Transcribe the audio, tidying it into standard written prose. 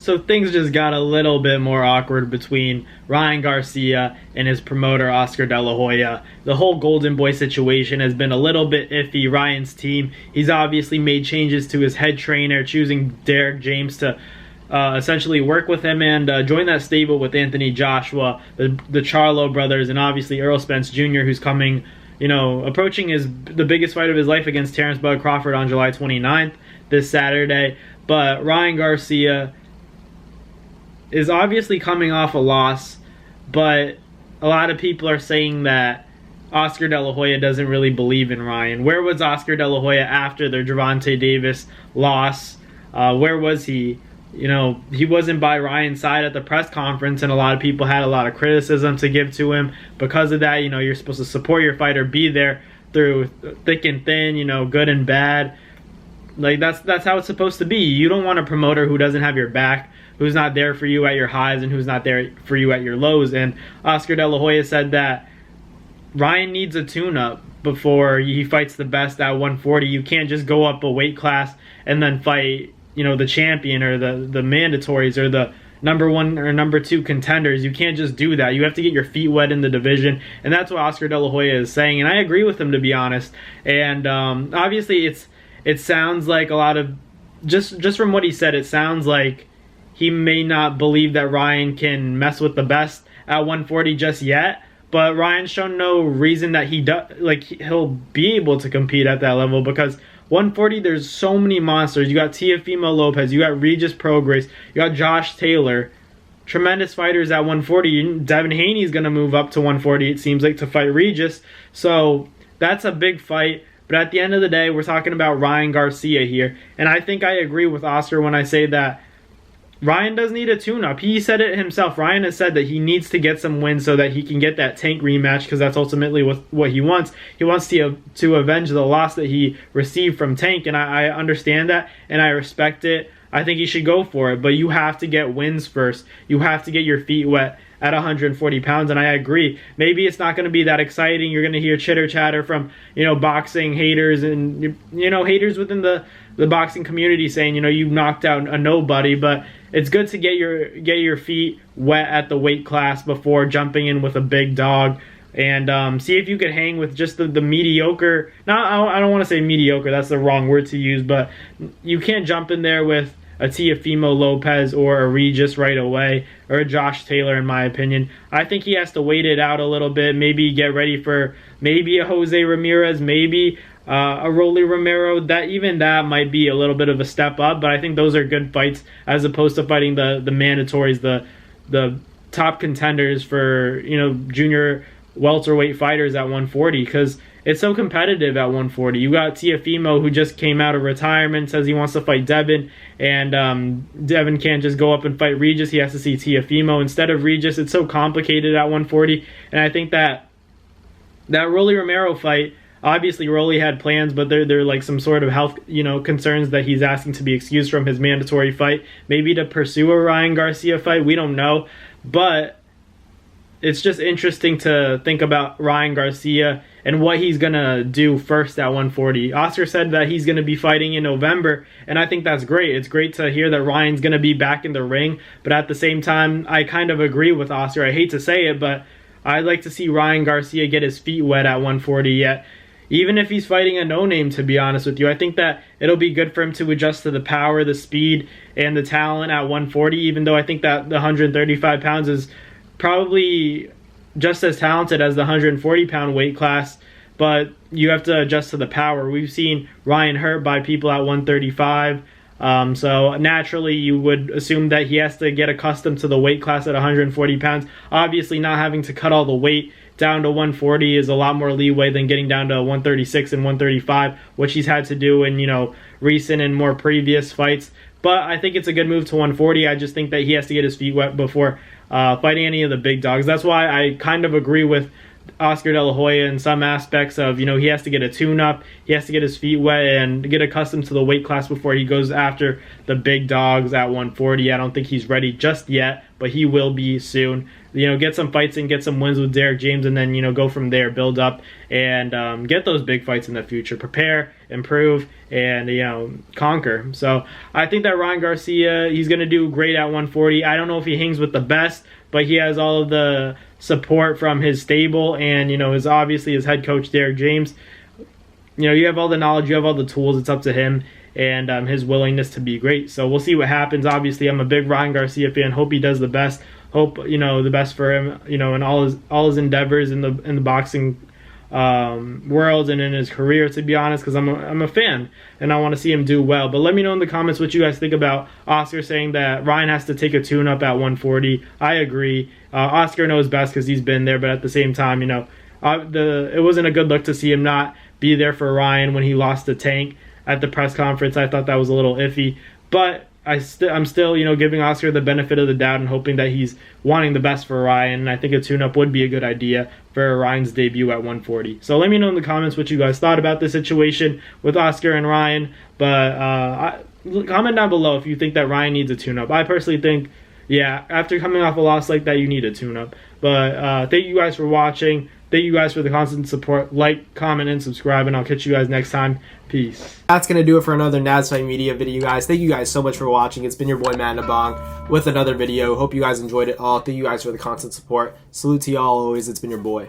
So things just got a little bit more awkward between Ryan Garcia and his promoter Oscar De La Hoya. The whole Golden Boy situation has been a little bit iffy. Ryan's team, he's obviously made changes to his head trainer, choosing Derek James to essentially work with him and join that stable with Anthony Joshua, the Charlo brothers, and obviously Earl Spence Jr., who's coming, approaching the biggest fight of his life against Terrence Bud Crawford on July 29th, this Saturday. But Ryan Garcia is obviously coming off a loss, but a lot of people are saying that Oscar De La Hoya doesn't really believe in Ryan. Where was Oscar De La Hoya after the Gervonta Davis loss? Where was he? He wasn't by Ryan's side at the press conference, and a lot of people had a lot of criticism to give to him because of that. You're supposed to support your fighter, be there through thick and thin, good and bad. Like that's how it's supposed to be. You don't want a promoter who doesn't have your back, who's not there for you at your highs and who's not there for you at your lows. And Oscar De La Hoya said that Ryan needs a tune-up before he fights the best at 140. You can't just go up a weight class and then fight, the champion or the mandatories or the number one or number two contenders. You can't just do that. You have to get your feet wet in the division, and that's what Oscar De La Hoya is saying, and I agree with him, to be honest. And obviously it sounds like a lot of, just from what he said, it sounds like he may not believe that Ryan can mess with the best at 140 just yet, but Ryan's shown no reason that he'll be able to compete at that level, because 140, there's so many monsters. You got Teofimo Lopez, you got Regis Prograis, you got Josh Taylor, tremendous fighters at 140. Devin Haney's going to move up to 140, it seems like, to fight Regis, so that's a big fight. But at the end of the day, we're talking about Ryan Garcia here, and I think I agree with Oscar when I say that Ryan does need a tune-up. He said it himself. Ryan has said that he needs to get some wins so that he can get that Tank rematch, because that's ultimately what he wants. He wants to avenge the loss that he received from Tank, and I understand that, and I respect it. I think he should go for it, but you have to get wins first. You have to get your feet wet at 140 pounds, and I agree. Maybe it's not going to be that exciting. You're going to hear chitter-chatter from, boxing haters and, haters within the boxing community saying, you knocked out a nobody, but it's good to get your feet wet at the weight class before jumping in with a big dog, and see if you could hang with just the mediocre. I don't want to say mediocre, that's the wrong word to use, but you can't jump in there with a Teofimo Lopez or a Regis right away, or a Josh Taylor, in my opinion. I think he has to wait it out a little bit, maybe get ready for maybe a Jose Ramirez, maybe a Rolly Romero. That might be a little bit of a step up, but I think those are good fights as opposed to fighting the mandatories, the top contenders for junior welterweight fighters at 140, because it's so competitive at 140. You got Teofimo, who just came out of retirement, says he wants to fight Devin, and Devin can't just go up and fight Regis. He has to see Teofimo instead of Regis. It's so complicated at 140, and I think that Rolly Romero fight, obviously Rolly had plans, but they're like some sort of health concerns that he's asking to be excused from his mandatory fight, maybe to pursue a Ryan Garcia fight. We don't know, but it's just interesting to think about Ryan Garcia and what he's going to do first at 140. Oscar said that he's going to be fighting in November, and I think that's great. It's great to hear that Ryan's going to be back in the ring, but at the same time, I kind of agree with Oscar. I hate to say it, but I'd like to see Ryan Garcia get his feet wet at 140 yet. Even if he's fighting a no-name, to be honest with you, I think that it'll be good for him to adjust to the power, the speed, and the talent at 140, even though I think that the 135 pounds is probably just as talented as the 140-pound weight class, but you have to adjust to the power. We've seen Ryan hurt by people at 135, so naturally you would assume that he has to get accustomed to the weight class at 140 pounds. Obviously, not having to cut all the weight down to 140 is a lot more leeway than getting down to 136 and 135, which he's had to do in recent and more previous fights. But I think it's a good move to 140. I just think that he has to get his feet wet before fighting any of the big dogs. That's why I kind of agree with Oscar De La Hoya in some aspects of, he has to get a tune-up, he has to get his feet wet and get accustomed to the weight class before he goes after the big dogs at 140. I don't think he's ready just yet, but he will be soon. Get some fights and get some wins with Derek James, and then, go from there, build up, and get those big fights in the future. Prepare, improve, and, conquer. So I think that Ryan Garcia, he's going to do great at 140. I don't know if he hangs with the best, but he has all of the support from his stable and, obviously his head coach, Derek James. You have all the knowledge, you have all the tools. It's up to him and his willingness to be great. So we'll see what happens. Obviously, I'm a big Ryan Garcia fan. Hope he does the best. Hope the best for him. In all his endeavors in the boxing world and in his career. To be honest, because I'm a fan and I want to see him do well. But let me know in the comments what you guys think about Oscar saying that Ryan has to take a tune-up at 140. I agree. Oscar knows best because he's been there, but at the same time, it wasn't a good look to see him not be there for Ryan when he lost to Tank at the press conference. I thought that was a little iffy, but I'm still, giving Oscar the benefit of the doubt and hoping that he's wanting the best for Ryan. And I think a tune-up would be a good idea for Ryan's debut at 140. So let me know in the comments what you guys thought about this situation with Oscar and Ryan. But comment down below if you think that Ryan needs a tune-up. I personally think, yeah, after coming off a loss like that, you need a tune-up. But thank you guys for watching. Thank you guys for the constant support. Like, comment, and subscribe, and I'll catch you guys next time. Peace. That's going to do it for another NASFight Media video, guys. Thank you guys so much for watching. It's been your boy, Matt Nabong, with another video. Hope you guys enjoyed it all. Thank you guys for the constant support. Salute to y'all always. It's been your boy.